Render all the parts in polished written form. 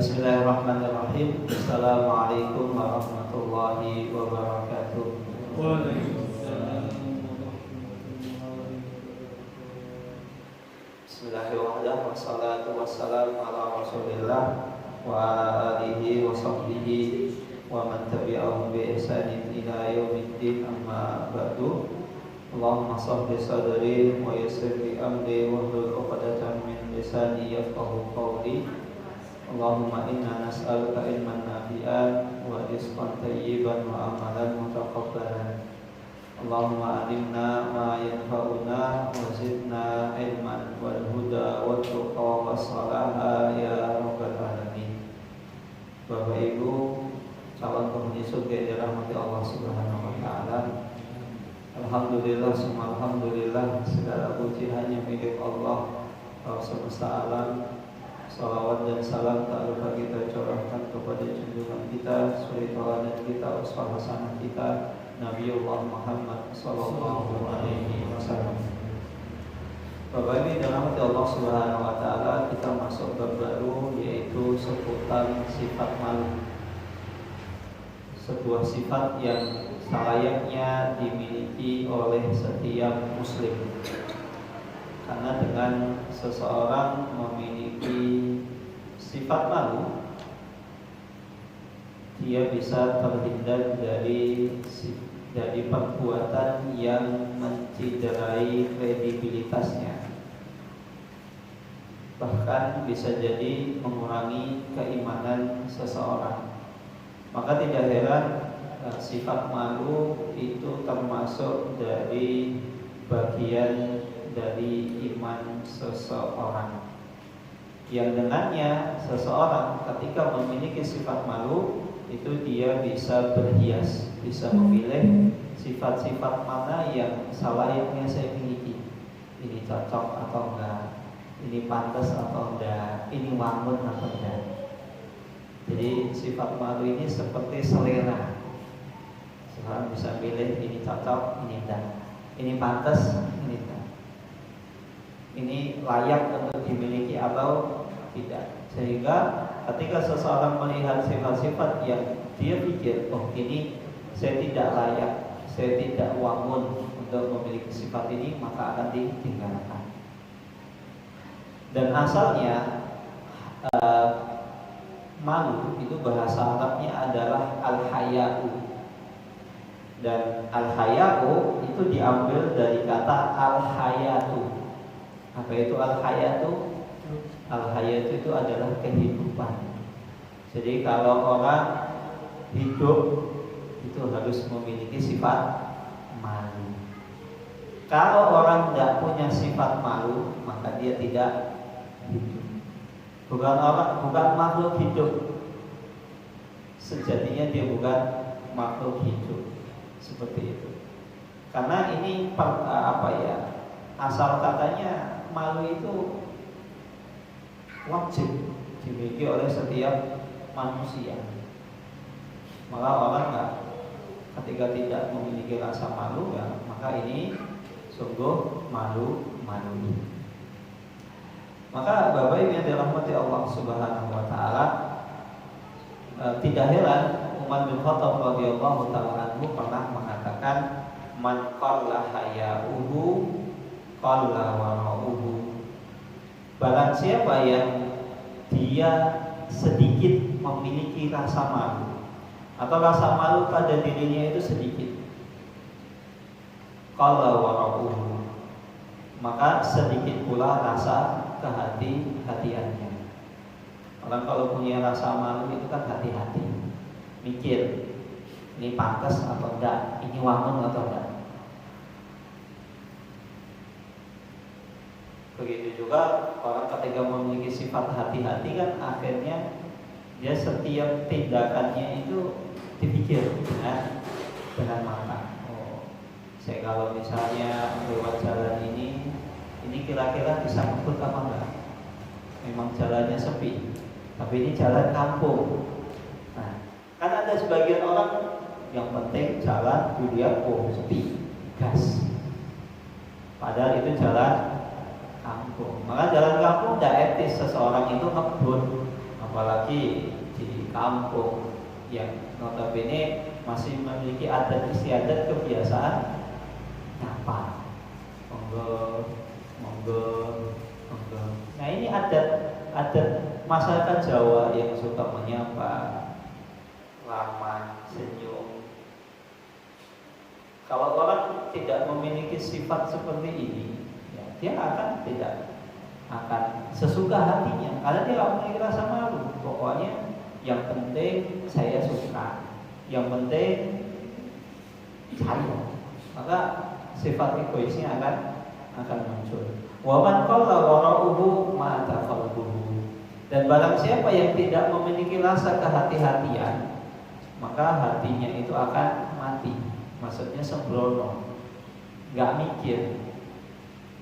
Bismillahirrahmanirrahim. Assalamualaikum warahmatullahi wabarakatuh. Waalaikumsalam. Bismillahirrahmanirrahim. Wassalatu wassalamu ala Rasulillah wa ala alihi wa sahbihi wa man tabi'ahum bi ihsanin ila yaumiddin, amma ba'du. Allahumma shalli sadri wa yassir li amri wahlul 'uqdatam min lisani yafqahu qawli. Allahumma inna nas'aluka ilman nafi'an wa rizqan thayyiban wa amalan mutaqabbalan. Allahumma alimna ma yanfa'una wa zidna ilman wal huda wat tuqa was salaha ya rabbal alamin. Bapak Ibu calon penghuni surga yang dirahmati Allah Subhanahu wa taala. Alhamdulillah, summa alhamdulillah, segala puji hanya milik Allah Rabb semesta alam. Salawat dan salam tak lupa kita curahkan kepada junjungan kita, suri tauladan kita, uswah hasanah kita, Nabiullah Muhammad sallallahu alaihi wasallam. Bapak Ibu dirahmati Allah Subhanahu wa taala, kita masuk bab baru, yaitu seputar sifat malu. Sebuah sifat yang selayaknya dimiliki oleh setiap muslim. Karena dengan seseorang memiliki sifat malu, dia bisa terhindar dari perbuatan yang menciderai kredibilitasnya. Bahkan bisa jadi mengurangi keimanan seseorang. Maka tidak heran sifat malu itu termasuk dari bagian dari iman seseorang, yang dengannya seseorang ketika memiliki sifat malu itu dia bisa berhias, bisa memilih sifat-sifat mana yang selayaknya saya miliki. Ini cocok atau enggak, ini pantas atau enggak, ini wangun atau enggak. Jadi sifat malu ini seperti selera. Seorang bisa pilih ini cocok, ini enggak, ini pantas, ini enggak, ini layak untuk dimiliki atau tidak. Sehingga ketika seseorang melihat sifat-sifat yang dia pikir, oh ini saya tidak layak, saya tidak wangun untuk memiliki sifat ini, maka akan ditinggalkan. Dan asalnya malu itu bahasa Arabnya adalah al-haya'u. Dan al-haya'u itu diambil dari kata al-hayatu. Apa itu al-hayatu? Al-hayatu itu adalah kehidupan. Jadi kalau orang hidup itu harus memiliki sifat malu. Kalau orang tidak punya sifat malu, maka dia tidak hidup. Bukan makhluk hidup. Sejatinya dia bukan makhluk hidup. Seperti itu. Karena ini asal katanya malu itu wajib dimiliki oleh setiap manusia. Maka orang ketika tidak memiliki rasa malu, ya, maka ini sungguh malu. Maka Bapak Ibu yang dirahmati Allah Subhanahu wa taala, tidak heran Umar bin Khattab radhiyallahu taala anhu pernah mengatakan, man qalla haya'uhu qalla wara'uhu. Barang siapa yang dia sedikit memiliki rasa malu, atau rasa malu pada dirinya itu sedikit, qalla wara'uhu, maka sedikit pula rasa kehati-hatiannya. Orang kalau punya rasa malu itu kan hati-hati, mikir ini pantas atau enggak, ini wangun atau enggak. Begitu juga orang ketika memiliki sifat hati-hati kan akhirnya dia setiap tindakannya itu dipikir dengan matang. Oh, saya kalau misalnya lewat jalan ini kira-kira bisa ngebut apa enggak? Memang jalannya sepi, tapi ini jalan kampung. Nah, kan ada sebagian orang yang penting jalan dilihat, oh sepi, gas. Padahal itu jalan kampung. Maka jalan kampung tidak etis seseorang itu ngebut apalagi di kampung yang notabene masih memiliki adat istiadat kebiasaan nyapa, monggo, monggo, monggo. Nah ini adat masyarakat Jawa yang suka menyapa, ramah, senyum. Kalau orang tidak memiliki sifat seperti ini, ya, dia tidak akan sesuka hatinya, karena dia tidak memiliki rasa malu. Pokoknya yang penting saya suka, yang penting saya. Maka sifat egoisnya akan muncul. Wa man qalla wara'uhu ma'ata qalbuhu. Dan barang siapa yang tidak memiliki rasa kehati-hatian, maka hatinya itu akan mati. Maksudnya sembrono, nggak mikir.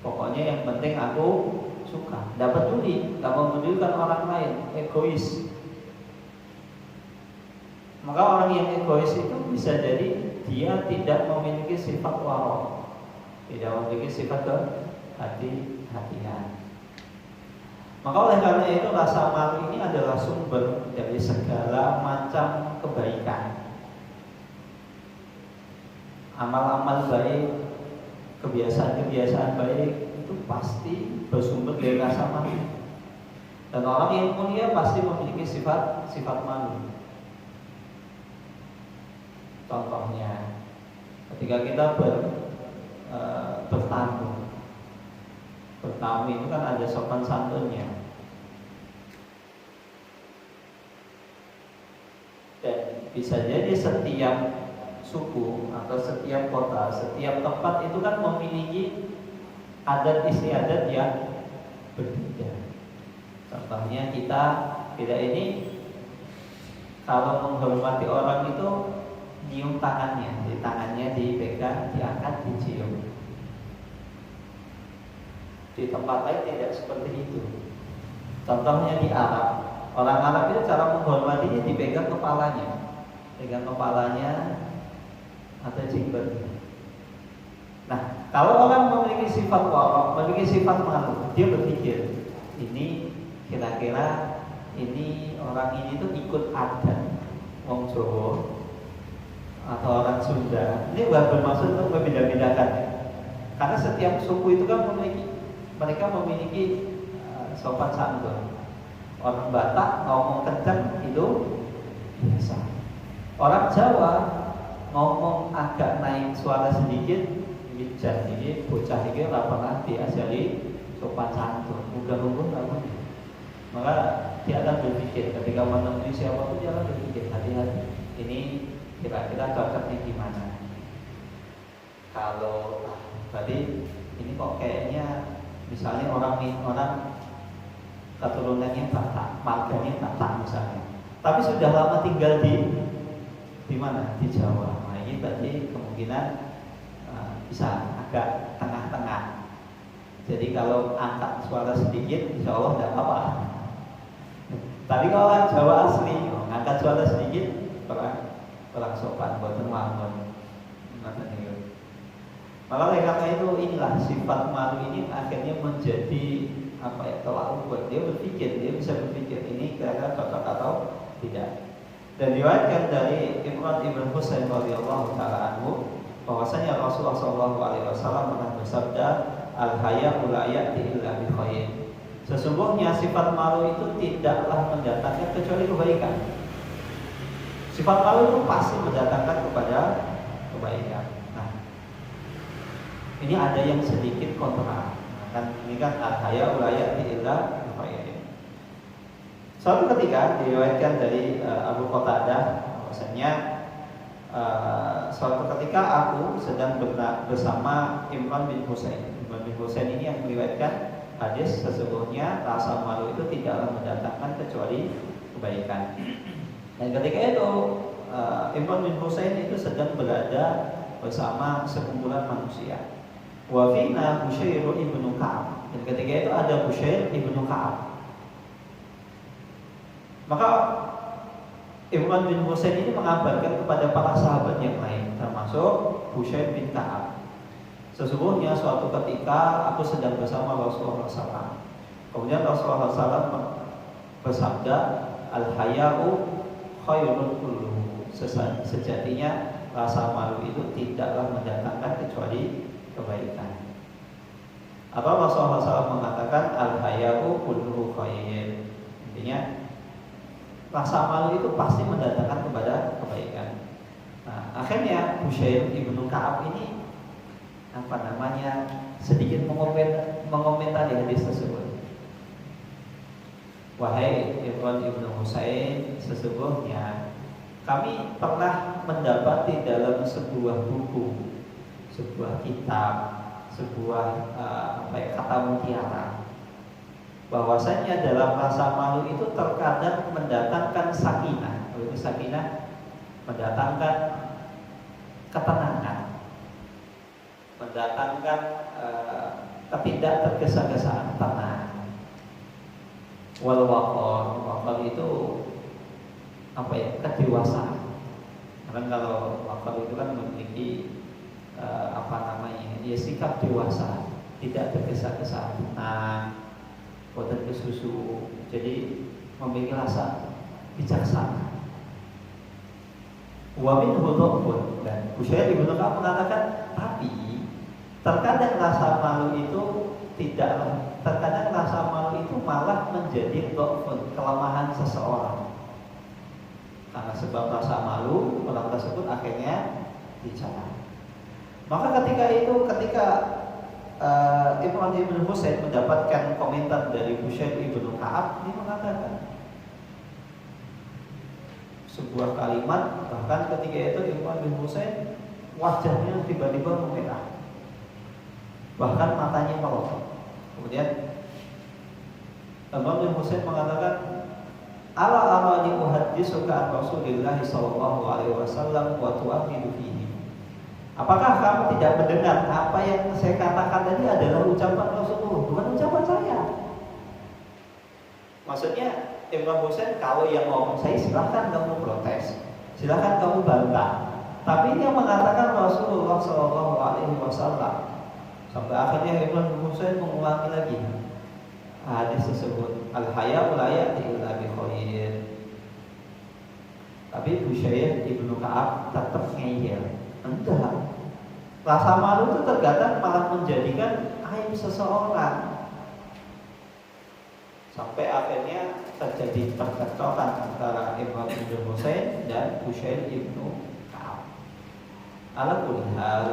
Pokoknya yang penting aku suka, nggak peduli, nggak memedulikan orang lain, egois. Maka orang yang egois itu bisa jadi dia tidak memiliki sifat waro, tidak memiliki sifat kehati-hatian. Maka oleh karena itu rasa malu ini adalah sumber dari segala macam kebaikan. Amal-amal baik, kebiasaan-kebiasaan baik itu pasti bersumber dari rasa malu. Dan orang yang mulia pasti memiliki sifat malu. Contohnya, ketika kita bertamu itu kan ada sopan santunnya. Dan bisa jadi setiap suku atau setiap kota, setiap tempat itu kan memiliki adat istiadat yang berbeda. Contohnya kita ini kalau menghormati orang itu nyium tangannya, di tangannya dipegang, diangkat, dicium. Di tempat lain tidak seperti itu. Contohnya di Arab, orang Arab itu cara menghormatinya dipegang kepalanya, atau jenggot. Nah, kalau orang memiliki sifat wara, memiliki sifat malu, dia berpikir ini kira-kira ini orang ini tuh ikut adat wong Jawa atau orang Sunda. Ini bermaksud untuk membeda-bedakan. Karena setiap suku itu kan mereka memiliki sopan santun. Orang Batak ngomong kencang itu biasa. Orang Jawa ngomong agak naik suara sedikit, ini bocah ini nggak pernah diajari sopan santun. Mudah-mudahan nggak. Maka dia akan berpikir ketika menemui siapapun dia akan berpikir hati-hati. Ini kira-kira cocoknya gimana? Kalau berarti ini kok kayaknya misalnya orang keturunannya Batak, marganya Batak misalnya, tapi sudah lama tinggal di mana? Di Jawa. Nah ini berarti kemungkinan bisa agak tengah-tengah. Jadi kalau angkat suara sedikit, insya Allah tidak apa-apa. Tapi kalau orang Jawa asli, angkat suara sedikit, orang sopan, boten wangun. Maka oleh karena itu inilah sifat malu ini akhirnya menjadi terlalu buat dia berpikir, dia bisa berpikir ini kira-kira cocok atau tidak. Dan diriwayatkan dari Imran ibn Husain radhiyallahu taala anhu bahwasanya Rasulullah SAW pernah bersabda, al-haya'u la ya'ti illa bi khair. Sesungguhnya sifat malu itu tidaklah mendatangkan kecuali kebaikan. Sifat malu itu pasti mendatangkan kepada kebaikan. Nah, ini ada yang sedikit kontra. Ini kan al-haya'u la ya'ti illa bi khair. Suatu ketika diriwayatkan dari Abu Qatadah bahwasanya suatu ketika aku sedang bersama Imran bin Husain. Imran bin Husain ini yang meriwayatkan hadis sesungguhnya rasa malu itu tidaklah mendatangkan kecuali kebaikan. Dan ketika itu Imran bin Husain itu sedang berada bersama sekumpulan manusia. Wa fina Busyair ibnu Ka'ab. Dan ketika itu ada Busyair ibnu Ka'ab. Maka Imran bin Husain ini mengabarkan kepada para sahabat yang lain, termasuk Busyair bin Ka'ab. Sesungguhnya suatu ketika aku sedang bersama Rasulullah SAW. Kemudian Rasulullah SAW bersabda, al-haya'u khairun kulluhu. Sejatinya rasa malu itu tidaklah mendatangkan kecuali kebaikan. Atau Rasulullah SAW mengatakan al-haya'u kulluhu khair. Intinya rasa malu itu pasti mendatangkan kepada kebaikan. Nah, akhirnya Busyair ibnu Ka'ab ini sedikit mengomentari hadis tersebut. Wahai Imran ibnu Husain, sesungguhnya kami pernah mendapati dalam sebuah buku, sebuah kitab, sebuah kata mutiara, bahwasanya dalam rasa malu itu terkadang mendatangkan sakinah. Itu sakinah mendatangkan ketenangan, mendatangkan ketidak tergesa-gesaan, tenang. Wal waqar itu kedewasaan. Karena kalau waqar itu kan memiliki sikap dewasa, tidak tergesa-gesa, tenang, boten kesusu, jadi memiliki rasa bijaksana. Wa min hudhufun, dan Busyair ibnu Ka'ab mengatakan, tapi terkadang rasa malu itu terkadang rasa malu itu malah menjadi dhufun, kelemahan seseorang. Karena sebab rasa malu, orang tersebut akhirnya dicela. Maka ketika Imran ibnu Husain mendapatkan komentar dari Busyair ibnu Ka'ab, dia mengatakan sebuah kalimat, bahkan ketika itu Imran bin Husain wajahnya tiba-tiba memerah, bahkan matanya melotot. Kemudian Imran bin Husain mengatakan, ala arani uhadditsuka an Rasulillah sallallahu alaihi wasallam wa tu'aqidu fihi. Apakah kamu tidak mendengar apa yang saya katakan tadi adalah ucapan Rasulullah, bukan ucapan saya? Maksudnya Imran Husain kalau yang ngomong saya, silahkan kamu protes, silahkan kamu bantah. Tapi ini yang mengatakan Rasulullah Sallallahu Alaihi Wasallam. Sampai akhirnya Imran Husain mengulangi lagi hadis tersebut, al-haya'u la ya'ti illa bi khair. Tapi Busyair ibnu Ka'ab tetap ngeyel. Enggak. Rasa malu itu terkadang malah menjadikan aib seseorang. Sampai akhirnya terjadi percekcokan antara Imran bin Husain dan Busyair ibnu Ka'ab. Ala kulli hal,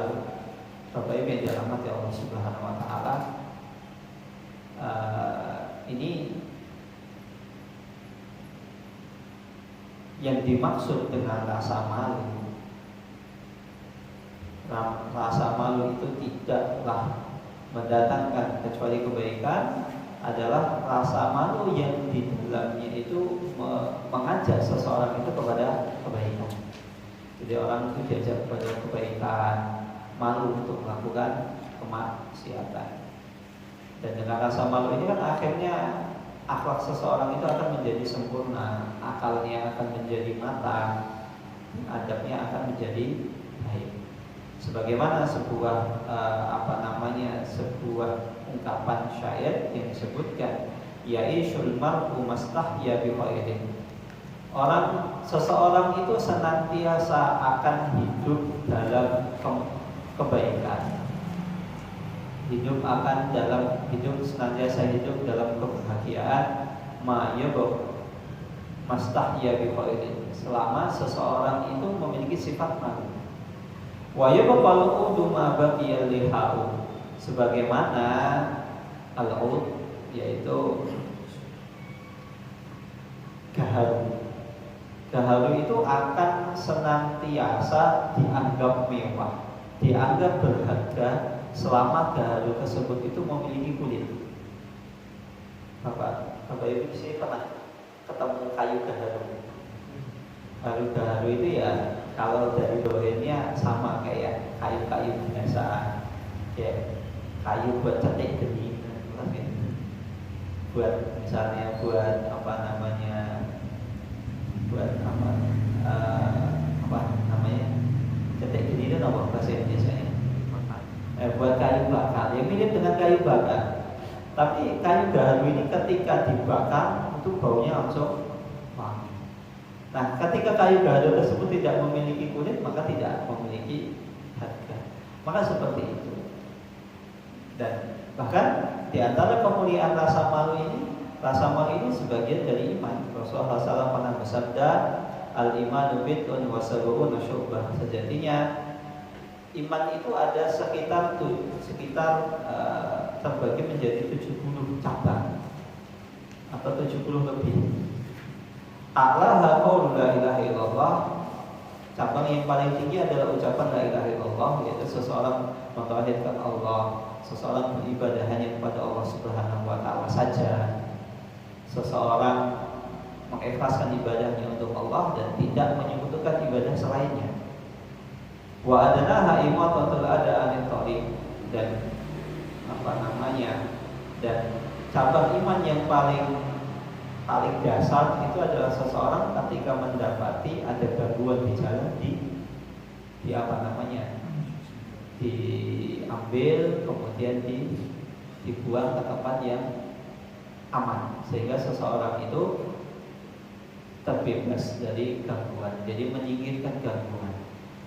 Bapak Ibu yang dirahmati Allah Subhanahu wa taala, ini yang dimaksud dengan rasa malu. Rasa malu itu tidaklah mendatangkan kecuali kebaikan, adalah rasa malu yang di dalamnya itu mengajak seseorang itu kepada kebaikan. Jadi orang itu diajak kepada kebaikan, malu untuk melakukan kemaksiatan. Dan dengan rasa malu ini kan akhirnya akhlak seseorang itu akan menjadi sempurna, akalnya akan menjadi matang, adabnya akan menjadi baik. Sebagaimana sebuah sebuah ungkapan syair yang disebutkan, ya'ishul mar'u mastahya bi khairin. Seseorang itu senantiasa akan hidup dalam kebaikan. Senantiasa hidup dalam kebahagiaan, mastahya bi khairin, selama seseorang itu memiliki sifat malu. Wa yabqalu duma baqiya lihau, sebagaimana al-ud yaitu gaharu. Gaharu itu akan senantiasa dianggap mewah, dianggap berharga selama gaharu tersebut itu memiliki kulit. Bapak Ibu sih pernah ketemu kayu gaharu? Gaharu itu ya, kalau dari dorennya sama kayak kayu-kayu biasa, kayak kayu buat cetek geni, buat misalnya buat cetek geni itu apa bahasa Indonesia-nya? Buat kayu bakar, yang mirip dengan kayu bakar. Tapi kayu gaharu ini ketika dibakar itu baunya langsung wangi. Nah, ketika kayu gado tersebut tidak memiliki kulit, maka tidak memiliki harga. Maka seperti itu. Dan bahkan di antara kemuliaan rasa malu ini sebagian dari iman. Rasulullah SAW pernah bersabda, al-imanu bid'un wa sab'una syu'bah. Sejatinya iman itu ada sekitar terbagi menjadi 70 cabang atau 70 lebih. A'laha qaulu la ilaha illallah. Cabang yang paling tinggi adalah ucapan la ilaha illallah, yaitu seseorang mentauhidkan Allah, seseorang beribadah hanya kepada Allah Subhanahu wa taala saja. Seseorang mengikhlaskan ibadahnya untuk Allah dan tidak menyekutukan ibadah selainnya. Wa adanaha imatatul ada anil thariq, dan dan cabang iman yang paling dasar itu adalah seseorang ketika mendapati ada gangguan di jalan diambil kemudian dibuang ke tempat yang aman sehingga seseorang itu terbebas dari gangguan, jadi menyingkirkan gangguan.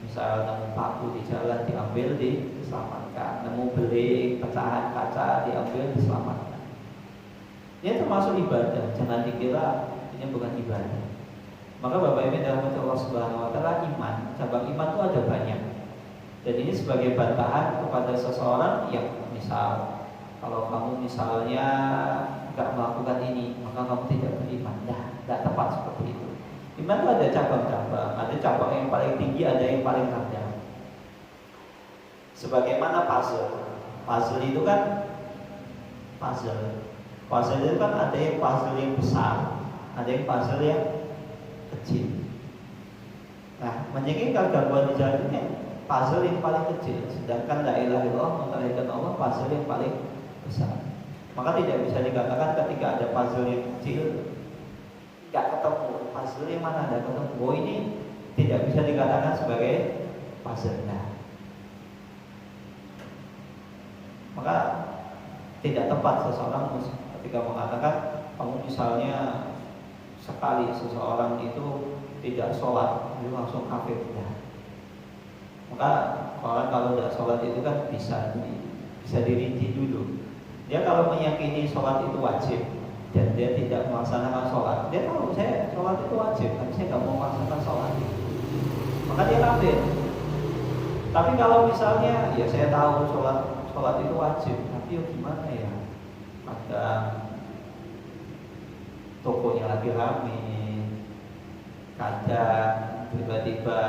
Misal nemu paku di jalan diambil, diselamatkan. Nemu beling, pecahan kaca diambil, diselamatkan. Ini termasuk ibadah. Jangan dikira ini bukan ibadah. Maka Bapak Ibu dalam Allah Subhanahu wa taala, iman, cabang iman itu ada banyak. Dan ini sebagai bantahan kepada seseorang yang misal kalau kamu misalnya enggak melakukan ini, maka kamu tidak beriman. Tidak tepat seperti itu. Iman itu ada cabang-cabang, ada cabang yang paling tinggi, ada yang paling rendah. Sebagaimana puzzle. Puzzle itu kan ada yang puzzle yang besar, ada yang puzzle yang kecil. Nah, menyingkirkan gangguan di jalan ini puzzle yang paling kecil, sedangkan la ilaha illallah mentauhidkan Allah puzzle yang paling besar. Maka tidak bisa dikatakan ketika ada puzzle yang kecil nggak ketemu, puzzle yang mana ada ketemu. Oh, ini tidak bisa dikatakan sebagai puzzle. Nah, maka tidak tepat seseorang ketika mengatakan kamu misalnya sekali seseorang itu tidak sholat itu langsung kafir. Nah, maka orang kalau tidak sholat itu kan bisa dirinci dulu. Dia kalau meyakini sholat itu wajib dan dia tidak melaksanakan sholat, dia tahu saya sholat itu wajib, tapi saya nggak mau melaksanakan sholat, maka dia kafir. Tapi kalau misalnya ya saya tahu sholat itu wajib, tapi ya gimana ya, kadang tokonya lagi rame, kadang tiba-tiba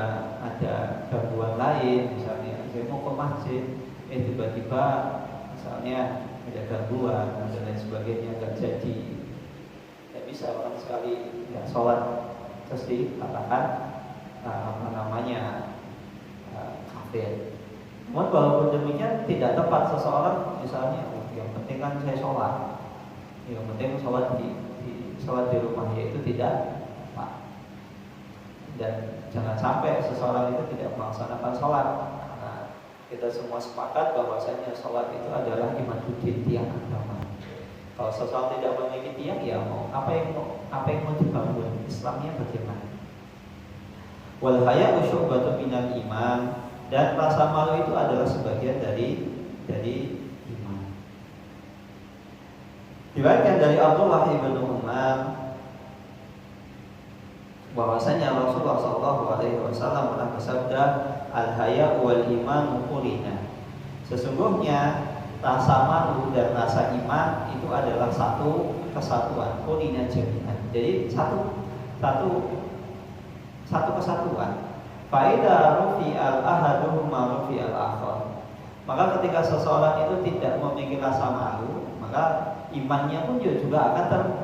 ada gangguan lain, misalnya saya mau ke masjid, tiba-tiba misalnya ada gangguan dan lain sebagainya, nggak jadi. Tidak bisa orang sekali ya sholat terus dikatakan kafir. Namun walaupun demikian tidak tepat seseorang misalnya yang penting kan saya sholat, yang penting sholat di rumah, yaitu tidak tepat. Dan jangan sampai seseorang itu tidak melaksanakan sholat. Kita semua sepakat bahwasanya sholat itu adalah imaduddin, tiang agama. Kalau seseorang tidak memiliki tiang, ya mau apa yang mau dibangun, Islamnya bagaimana? Wal haya'u syu'batun minal iman, dan rasa malu itu adalah sebagian dari iman. Diriwayatkan dari Abdullah bin Umar bahwasanya Rasulullah SAW pernah bersabda, al-haya wal iman qurina. Sesungguhnya rasa malu dan rasa iman itu adalah satu kesatuan, qurina jami'an. Jadi satu kesatuan. Fa idza rufi'al ahaduhuma rufi'al akhar. Maka ketika seseorang itu tidak memiliki rasa malu, maka imannya pun juga akan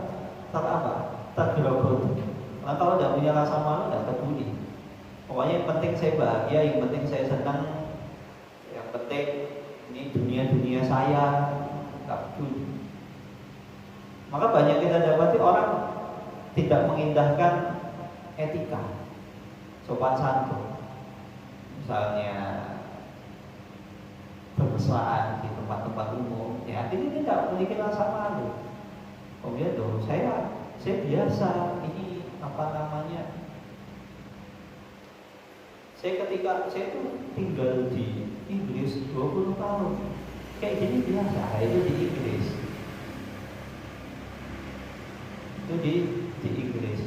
tergerogoti. Nah, kalau tidak punya rasa malu, tidak peduli. Pokoknya yang penting saya bahagia, yang penting saya senang, yang penting ini dunia saya, tidak peduli. Maka banyak kita dapati orang tidak mengindahkan etika, sopan santun, misalnya bermesraan di tempat-tempat umum, ya artinya dia tidak memiliki rasa malu. Kemudian saya biasa ini Ketika saya tuh tinggal di Inggris 20 tahun, kayak gini biasa. Itu di Inggris, itu di Inggris.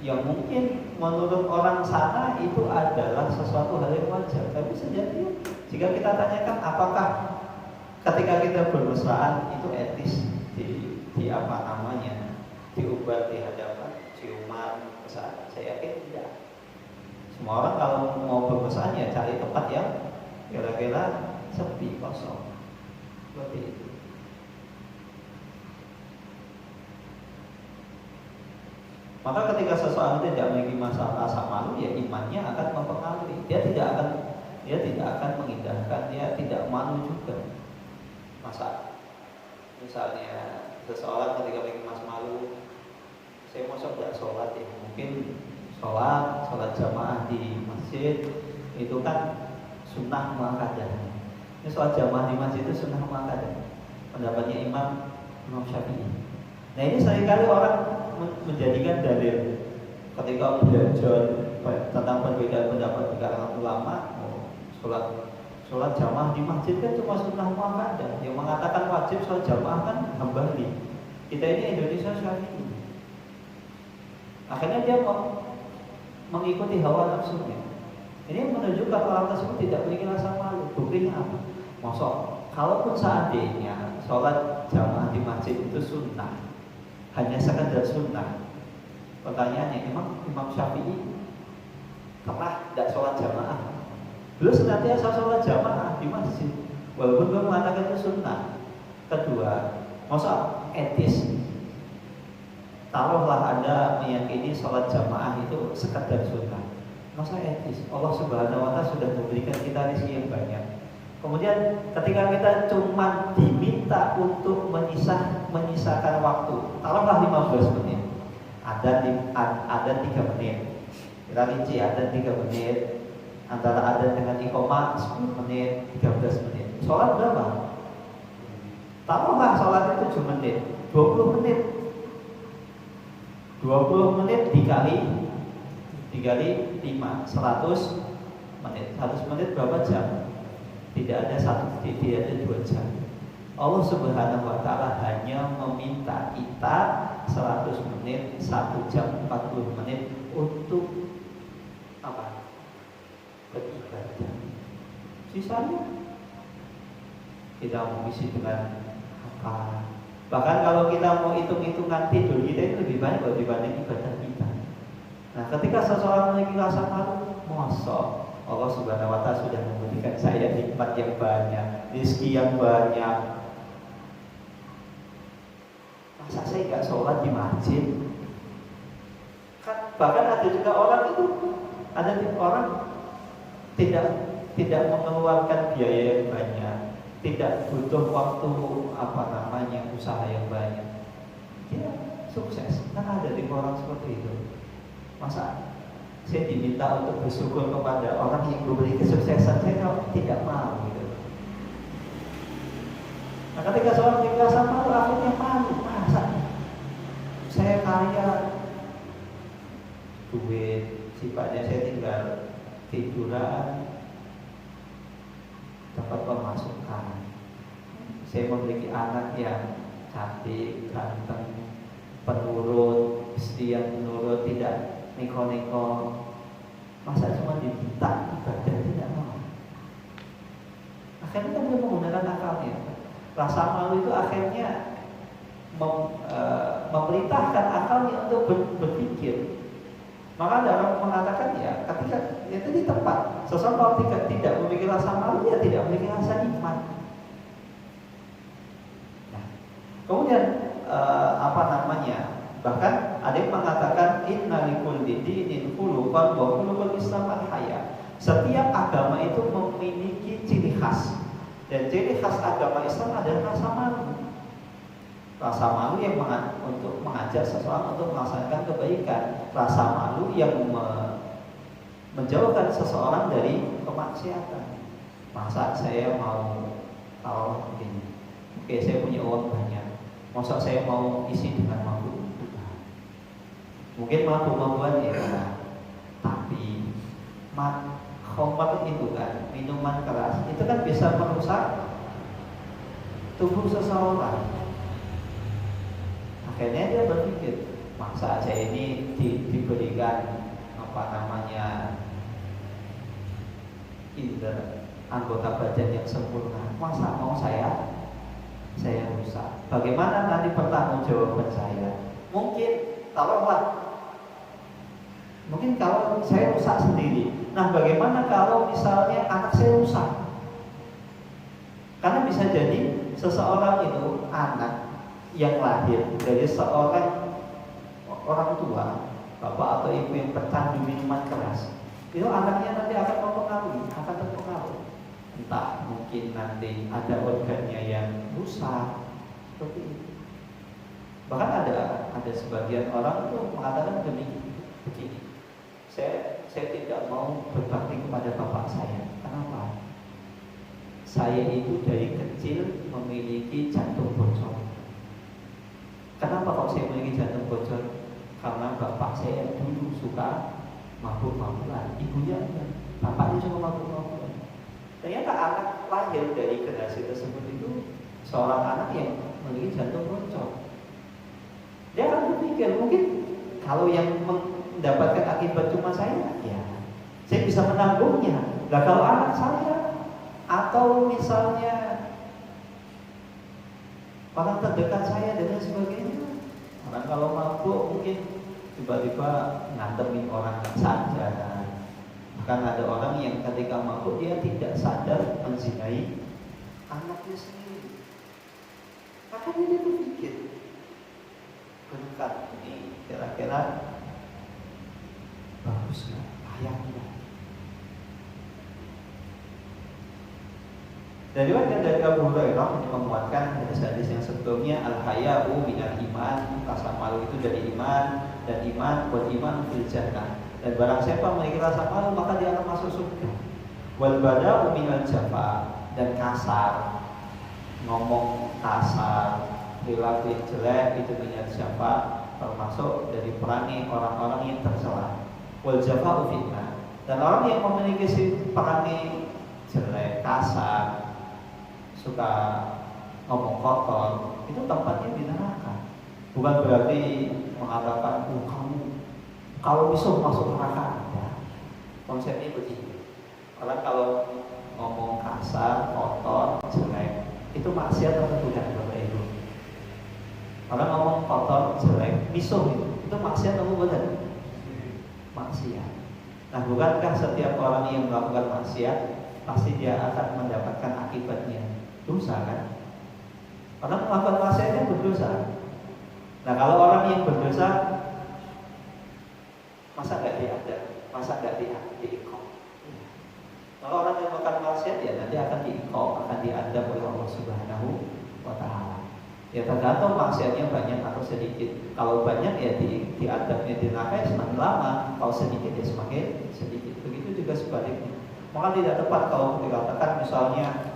Yang mungkin menurut orang sana itu adalah sesuatu hal yang wajar, tapi sejatinya jika kita tanyakan apakah ketika kita bermesraan itu etis di apa namanya, diubat di hadapan ciuman, mesra, saya yakin tidak. Semua orang kalau mau bermesraan ya cari tempat yang kira-kira sepi, kosong, seperti itu. Maka ketika seseorang tidak memiliki masalah rasa malu, ya imannya akan mempengaruhi. Dia tidak akan mengindahkan, dia tidak malu juga. Masa misalnya seseorang ketika memiliki masalah malu, saya mau tidak sholat ya, mungkin sholat jamaah di masjid itu kan sunnah muakkadah. Ini sholat jamaah di masjid itu sunnah muakkadah. Pendapatnya Imam Syafi'i. Nah ini seringkali orang menjadikan dalil ketika belajar tentang perbedaan pendapat di kalangan ulama, sholat jamaah di masjid kan cuma sunnah muakkadah. Yang mengatakan wajib sholat jamaah kan Hambali. Kita ini Indonesia Syafi'i. Akhirnya dia mengikuti hawa nafsunya. Ini menunjukkan orang tersebut tidak memiliki rasa malu. Buktinya apa? Masuk, kalaupun seandainya sholat jamaah di masjid itu sunnah, hanya sekadar sunnah, pertanyaannya, Imam Syafi'i pernah tidak sholat jamaah? Beliau senantiasa sholat jamaah di masjid, walaupun beliau mengatakan itu sunnah. Kedua, masa etis? Taruhlah Anda meyakini sholat jamaah itu sekadar sunnah, masa etis? Allah Subhanahu wa Ta'ala sudah memberikan kita rezeki yang banyak. Kemudian ketika kita cuma diminta untuk menyisakan waktu, taruhlah 15 menit, ada 3 menit, kita rinci ada 3 menit, antara adzan dengan iqamah 10 menit, 13 menit. Sholat berapa? Taruhlah sholatnya 7 menit, 20 menit. 20 menit dikali 5, 100 menit. 100 menit berapa jam? Tidak ada 2 jam. Allah Subhanahu wa Ta'ala hanya meminta kita 100 menit, 1 jam 40 menit untuk apa? Beribadah. Sisanya kita mau isi dengan apa? Bahkan kalau kita mau hitung-hitungan tidur kita itu lebih banyak dibanding ibadah kita. Nah, ketika seseorang memiliki rasa malu, masa Allah Subhanahu wa Ta'ala sudah memberikan saya nikmat yang banyak, rezeki yang banyak, masa saya nggak sholat di masjid? Kan bahkan ada juga orang tidak mengeluarkan biaya yang banyak, tidak butuh waktu usaha yang banyak, dia sukses. Kan ada di orang seperti itu. Masa saya diminta untuk bersyukur kepada orang yang memberi kesuksesan, saya tidak mau gitu. Nah, ketika seorang dewasa malu, akhirnya malu. Masa saya kaya, duit, sifatnya saya tinggal tiduran, dapat pemasukan. Saya memiliki anak yang cantik, ganteng, penurut, istri yang menurut, tidak neko-neko. Masa cuma diminta ibadah tidak mau? Akhirnya kan dia menggunakan akalnya. Rasa malu itu akhirnya memerintahkan akalnya untuk berpikir. Maka ada orang mengatakan ya, ketika itu di tempat seseorang tidak memiliki rasa malu, dia tidak memiliki rasa iman. Nah, kemudian bahkan ada yang mengatakan inna likulli dinin khuluqan wa khuluqul Islam al-haya. Setiap agama itu memiliki ciri khas, dan ciri khas agama Islam adalah rasa malu. Rasa malu yang untuk mengajak seseorang untuk melaksanakan kebaikan, rasa malu yang menjauhkan seseorang dari kemaksiatan. Masa saya mau tahu begini, oke saya punya uang banyak, masa saya mau isi dengan mabuk? Mungkin mabuk-mabukan ya, tapi Khamar itu kan, minuman keras, itu kan bisa merusak tubuh seseorang. Akhirnya dia berpikir, masa saya ini diberikan anggota badan yang sempurna, masa mau saya rusak? Bagaimana nanti pertanggungjawaban saya? Mungkin kalau saya rusak sendiri, nah bagaimana kalau misalnya anak saya rusak? Karena bisa jadi seseorang itu anak yang lahir dari seorang orang tua, bapak atau ibu yang pecandu minuman keras, itu anaknya nanti akan terpengaruh. Entah mungkin nanti ada organnya yang rusak, seperti itu. Bahkan ada sebagian orang itu mengatakan begini, saya tidak mau berbakti kepada bapak saya. Kenapa? Saya itu dari kecil memiliki jantung bocor. Kenapa kok saya memiliki jantung bocor? Karena bapak saya dulu suka mabuk-mabukan, ibunya enggak, bapaknya cuma mabuk-mabukan. Ternyata anak lahir dari generasi tersebut itu seorang anak yang memiliki jantung bocor. Dia akan berpikir, mungkin kalau yang mendapatkan akibat cuma saya bisa menanggungnya. Nah kalau anak saya atau misalnya orang terdekat saya dan sebagainya, orang kalau mabuk mungkin tiba-tiba ngantemin orang saja. Bahkan ada orang yang ketika mabuk dia tidak sadar menzinai anaknya sendiri. Makanya dia berpikir, berkat ini kira-kira bagus nggak, layak nggak? Dari Abu Hurairah menguatkan hadis-hadis yang sebelumnya, al-haya'u minal iman, rasa malu itu dari iman, dan iman buat iman fil jannah. Dan barang siapa memiliki rasa malu maka dia akan masuk surga. Wal bada'u minal jafa, dan kasar, ngomong kasar, perilaku yang jelek itu minal jafa, termasuk dari perangai orang-orang yang tercela. Wal jafa'u fitnah, dan orang yang memiliki perangai jelek, kasar, suka ngomong kotor, itu tempatnya di neraka. Bukan berarti mengatakan kamu kalau bisa masuk neraka. Ya. Konsepnya begini, orang kalau ngomong kasar, kotor, jelek, itu maksiat atau bukan Bapak Ibu? Orang ngomong kotor, jelek, misuh itu maksiat atau bukan? Maksiat. Nah, bukankah setiap orang yang melakukan maksiat pasti dia akan mendapatkan akibatnya? Dosa kan? Orang melakukan maksiatnya berdosa. Nah kalau orang yang berdosa, masa nggak diadab, masa nggak diikom? Kalau orang yang melakukan maksiat ya nanti akan diikom, akan diadab oleh Allah Subhanahu wa Ta'ala. Ya tergantung maksiatnya banyak atau sedikit. Kalau banyak ya diadabnya di neraka semakin lama, kalau sedikit ya semakin sedikit. Begitu juga sebaliknya. Maka tidak tepat kalau dikatakan misalnya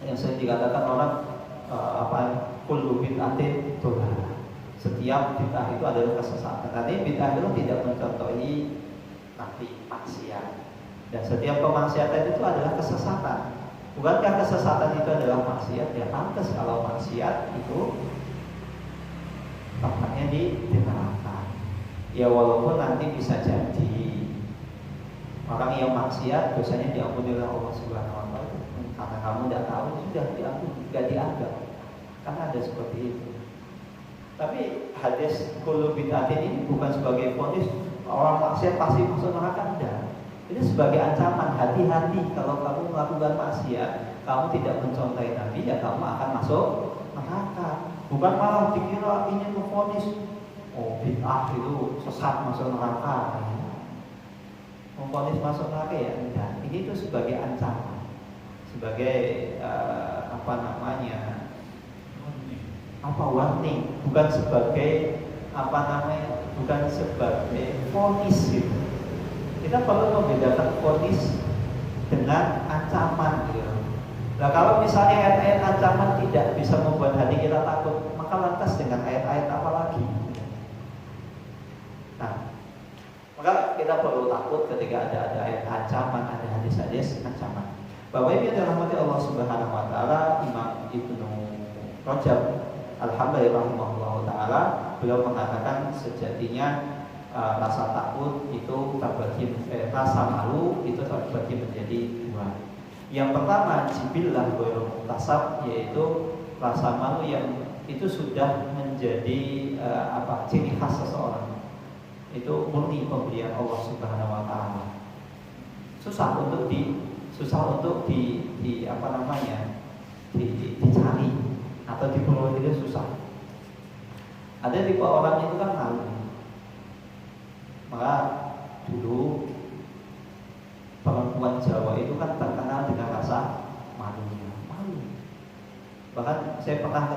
yang sering dikatakan orang kullu bid'atin dhalalah. Setiap bid'ah itu adalah kesesatan. Nanti bid'ah itu tidak mencontohi nabi maksiat. Dan setiap kemaksiatan itu adalah kesesatan. Bukankah kesesatan itu adalah maksiat? Ya pantas kalau maksiat itu tempatnya di neraka. Ya walaupun nanti bisa jadi orang yang maksiat dosanya diampuni oleh Allah Subhanahu wa Ta'ala. Karena kamu tidak tahu, sudah diampuni, tidak dianggap. Karena ada seperti itu. Tapi hadis kullu bid'atin ini bukan sebagai vonis orang maksiat pasti masuk neraka, tidak. Ini sebagai ancaman, hati-hati kalau kamu melakukan maksiat, kamu tidak mencontohi Nabi, ya kamu akan masuk neraka. Bukan malah dikira ingin memvonis, oh bid'ah itu sesat masuk neraka. Memvonis masuk neraka ya tidak. Ini itu sebagai ancaman, sebagai warning, bukan sebagai bukan sebagai vonis gitu. Kita perlu membedakan vonis dengan ancaman gitu. Nah kalau misalnya ayat-ayat ancaman tidak bisa membuat hati kita takut, maka lantas dengan ayat-ayat apa lagi? Nah Maka kita perlu takut ketika ada ayat ancaman, ada hadis-hadis ancaman. Bapak Ibu yang dirahmati Allah Subhanahu wa taala, Imam Ibnu Rajab Al-Hambali rahimahullah taala, beliau mengatakan sejatinya rasa takut itu terbagi, rasa malu itu terbagi menjadi dua. Yang pertama jibillah ghairu muktasab, yaitu rasa malu yang itu sudah menjadi ciri khas seseorang. Itu murni pemberian Allah Subhanahu wa taala. Susah untuk dicari atau diperoleh, itu susah. Ada tipe orang itu kan malu. Maka dulu perempuan Jawa itu kan terkenal dengan rasa malunya. Malu. Bahkan saya pernah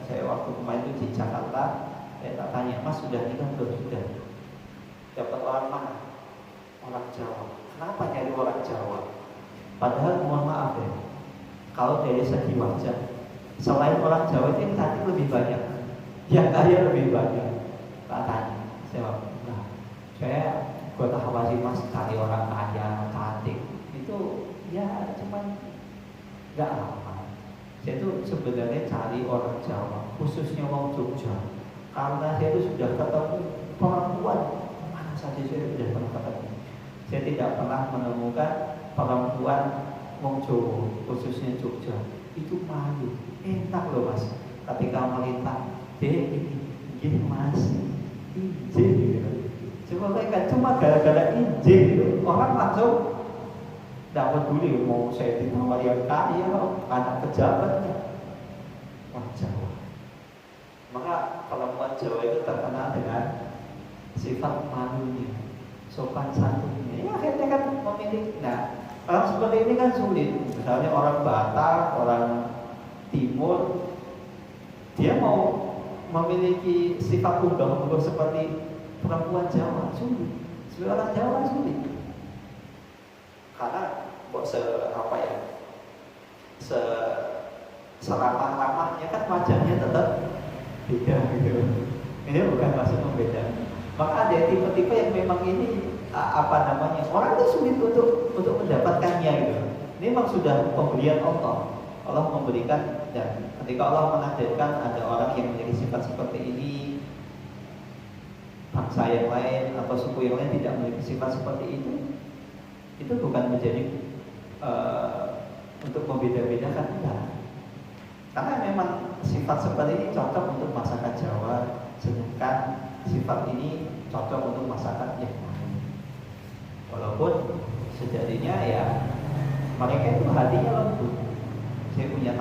saya waktu kemarin itu di Jakarta, saya tak tanya, Mas sudah nikah belum? Sudah. Dapat orang mana? Orang Jawa. Kenapa nyari orang Jawa? Padahal mohon maaf ya, kalau dari segi wajah, selain orang Jawa itu yang cantik lebih banyak, yang kaya lebih banyak. Tak tanya, saya buat apa sih Mas cari orang kaya cantik? Itu ya cuman nggak lama. Saya itu sebenarnya cari orang Jawa, khususnya orang Jogja, karena saya itu sudah ketemu perempuan mana saja saya sudah pernah ketemu. Saya tidak pernah menemukan perempuan wong Jawa, khususnya Jogja, itu malu, enak loh Mas. Ketika melintas, ini Mas, izin gitu. Cuma mereka cuma gara-gara izin gitu, orang langsung dapat dulu mau saya ditawar yang kaya, anak pejabatnya, orang Jawa. Maka perempuan Jawa itu terkenal dengan sifat malunya, sopan santunnya. Ya akhirnya kan memilih. Nah, orang seperti ini kan sulit. Misalnya orang Batak, orang Timur, dia mau memiliki sifat unggal-unggal seperti perempuan Jawa sulit. Sebagai orang Jawa sulit. Karena seramah-ramahnya kan wajahnya tetap beda gitu. Ini bukan maksud membeda. Maka ada tipe-tipe yang memang ini orang itu sulit untuk mendapatkannya gitu. Ini memang sudah pemberian Allah. Allah memberikan, dan ketika Allah menakdirkan ada orang yang memiliki sifat seperti ini, bangsa yang lain atau suku yang lain tidak memiliki sifat seperti itu bukan menjadi untuk membeda-bedakan, enggak. Karena memang sifat seperti ini cocok untuk masyarakat Jawa, sedangkan sifat ini cocok untuk masyarakat yang lain. Walaupun sejatinya ya mereka itu hatinya lembut. Saya punya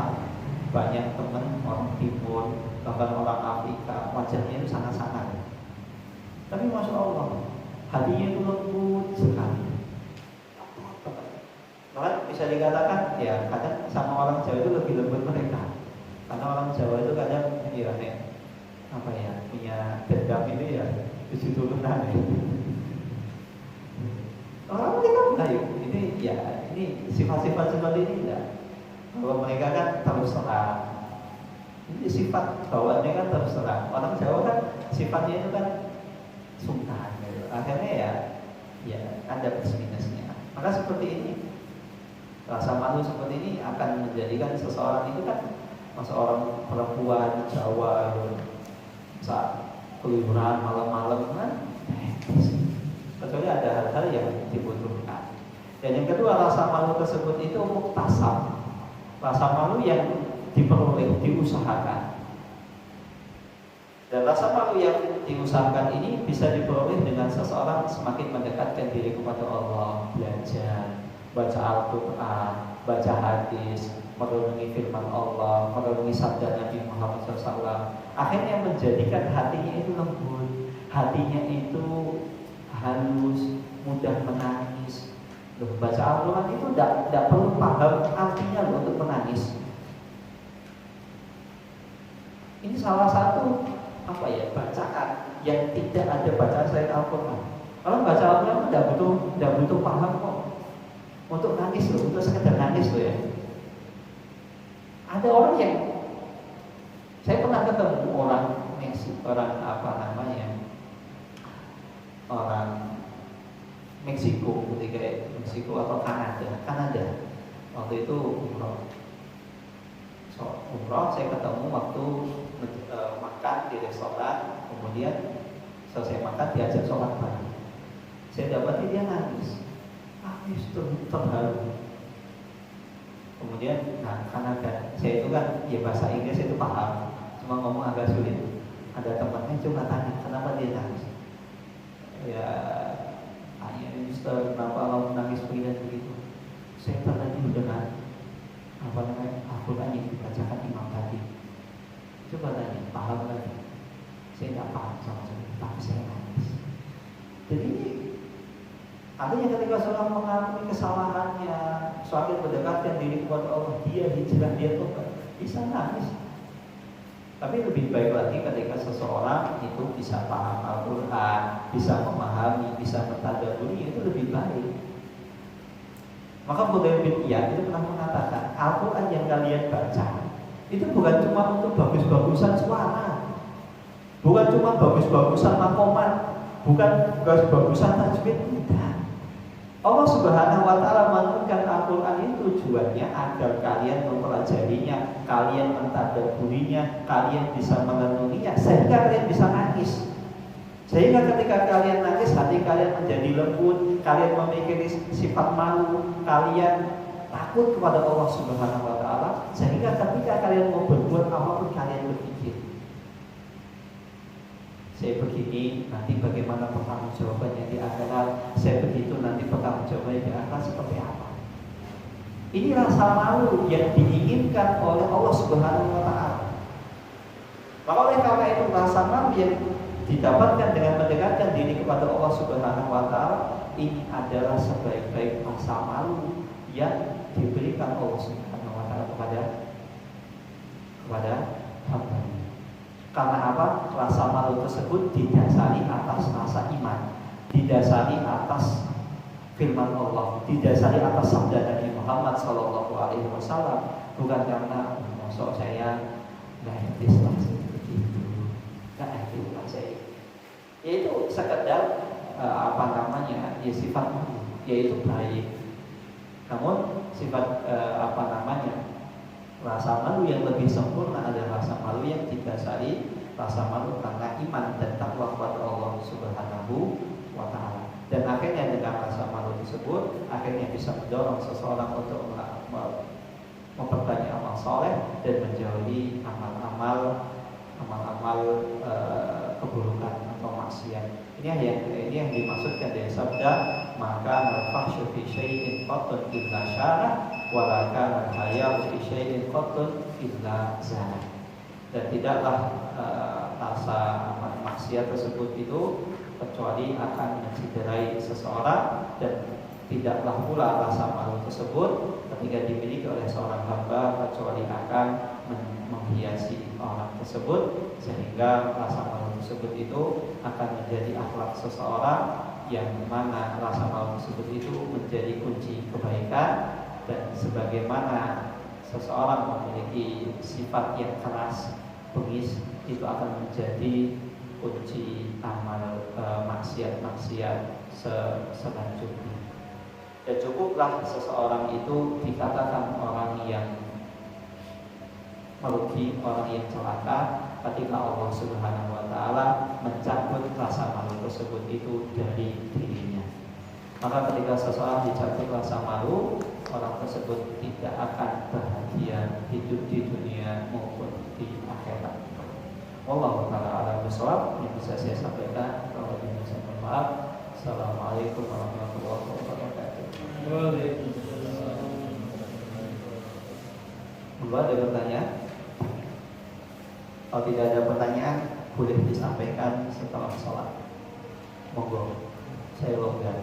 banyak teman orang Timur, bahkan orang Afrika, wajahnya itu sangat-sangat. Tapi Masya Allah, hatinya itu lembut sekali. Maka bisa dikatakan ya kadang sama orang Jawa itu lebih lembut mereka. Karena orang Jawa itu kadang punya dendam itu ya 7 turunan ya. Orang mereka Melayu ini sifat-sifat seperti ini enggak. Kalau mereka kan terus terang. Ini sifat bawaannya kan terus terang. Orang Jawa kan sifatnya itu kan sungkan gitu. Akhirnya ya ada plus minusnya. Maka seperti ini, rasa malu seperti ini akan menjadikan seseorang itu kan seorang perempuan Jawa gitu, saat keluyuran malam-malam kan, kecuali ada hal-hal yang dibutuhkan. Dan yang kedua, rasa malu tersebut itu muktasab, rasa malu yang diperoleh, diusahakan. Dan rasa malu yang diusahakan ini bisa diperoleh dengan seseorang semakin mendekatkan diri kepada Allah, belajar, baca Al-Quran, baca hadis, merenungi firman Allah, merenungi sabda Nabi Muhammad SAW. Akhirnya menjadikan hatinya itu lembut, hatinya itu halus, mudah menangis. Loh, baca Al-Quran itu tidak perlu paham artinya loh untuk menangis. Ini salah satu bacaan yang tidak ada bacaan selain Al-Quran. Kalau baca Al-Quran tidak butuh paham kok. Untuk nangis loh, untuk sekedar nangis loh ya. Ada orang yang saya pernah ketemu orang orang Meksiko, ketika Meksiko atau Kanada. Waktu itu umroh. Umroh saya ketemu waktu makan di restoran, kemudian selesai makan diajak sholat bareng. Saya dapati dia nangis terharu. Kemudian, karena saya itu kan ya bahasa Inggris itu paham, cuma ngomong agak sulit. Ada temannya coba tanya kenapa dia nangis. Ya, Mister, kenapa kamu nangis begitu? Saya tadi dengan Al-Quran yang dibacakan imam tadi. Coba tanya, paham lagi? Saya tidak paham sama sekali, tapi saya nangis. Jadi ini artinya ketika seorang mengakui kesalahannya, semakin mendekatkan diri kepada Allah, dia hijrah, dia tobat, bisa nangis. Tapi lebih baik lagi ketika seseorang itu bisa paham Al-Quran, bisa memahami, bisa mentadabburi, itu lebih baik. Maka Fudail bin Iyad itu pernah mengatakan, Al-Quran yang kalian baca itu bukan cuma untuk bagus-bagusan suara, bukan cuma bagus-bagusan makomat, bukan bagus-bagusan tajwid, tidak. Allah Subhanahu wa Ta'ala menurunkan Al-Quran itu tujuannya agar kalian mempelajarinya, kalian mentadabburinya, kalian bisa merenunginya, sehingga kalian bisa nangis. Sehingga ketika kalian nangis, hati kalian menjadi lembut, kalian memiliki sifat malu, kalian takut kepada Allah Subhanahu wa Ta'ala, sehingga ketika kalian mau berbuat apapun kalian berpikir, saya begini, nanti bagaimana pertanggungjawabannya di akhirat. Saya begitu, nanti pertanggungjawabannya di akhirat seperti apa. Ini rasa malu yang diinginkan oleh Allah Subhanahu wa Ta'ala. Maka oleh karena itu rasa malu yang didapatkan dengan mendekatkan diri kepada Allah Subhanahu wa Ta'ala, ini adalah sebaik-baik rasa malu yang diberikan Allah Subhanahu wa Ta'ala kepada hamba. Karena apa? Rasa malu tersebut didasari atas rasa iman, didasari atas firman Allah, didasari atas sabda Nabi Muhammad Sallallahu Alaihi Wasallam, bukan karena maksud saya nggak etis lah seperti itu, nggak etis lah saya. Yaitu sekedar ya sifat malu, yaitu baik. Namun sifat rasa malu yang lebih sempurna adalah rasa malu yang didasari rasa malu karena iman dan takwa kepada Allah Subhanahu wa Ta'ala. Dan akhirnya dengan rasa malu tersebut akhirnya bisa mendorong seseorang untuk memperbanyak amal soleh dan menjauhi amal-amal keburukan atau maksiat. Ini yang dimaksudkan dari sabda, maka al-fahsyu fi syai'in qattun illa syarah wa la kana al-haya'u fi syai'in qattun illa zana. Dan tidaklah rasa maksiat tersebut itu kecuali akan menciderai seseorang, dan tidaklah pula rasa malu tersebut ketika dimiliki oleh seorang hamba kecuali akan menghiasi orang tersebut, sehingga rasa malu tersebut itu akan menjadi akhlak seseorang, yang mana rasa malu tersebut itu menjadi kunci kebaikan. Dan sebagaimana seseorang memiliki sifat yang keras, bengis, itu akan menjadi kunci amal maksiat-maksiat selanjutnya. Dan cukuplah seseorang itu dikatakan orang yang merugi, orang yang celaka, ketika Allah Subhanahu wa Ta'ala mencabut rasa malu tersebut itu dari dirinya. Maka ketika seseorang dicabut rasa malu, orang tersebut tidak akan bahagia hidup di dunia maupun di akhirat. Wallahu ta'ala a'lam bishawab. Yang bisa saya sampaikan, kalau tidak saya mohon maaf. Assalamualaikum warahmatullahi wabarakatuh. Waalaikumsalam. Ada pertanyaan? Kalau tidak ada pertanyaan, boleh disampaikan setelah sholat. Monggo, saya longgar.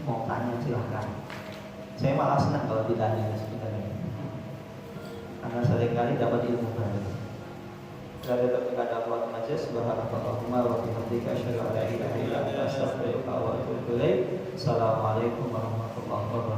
Mau tanya silahkan. Saya malah senang kalau ditanya sebenarnya, karena seringkali dapat ilmu baru. Tidak ada buat majelis. Subhanallahumma wa bihamdika asyhadu an la ilaha illa anta astaghfiruka wa atubu ilaik. Assalamualaikum warahmatullahi wabarakatuh.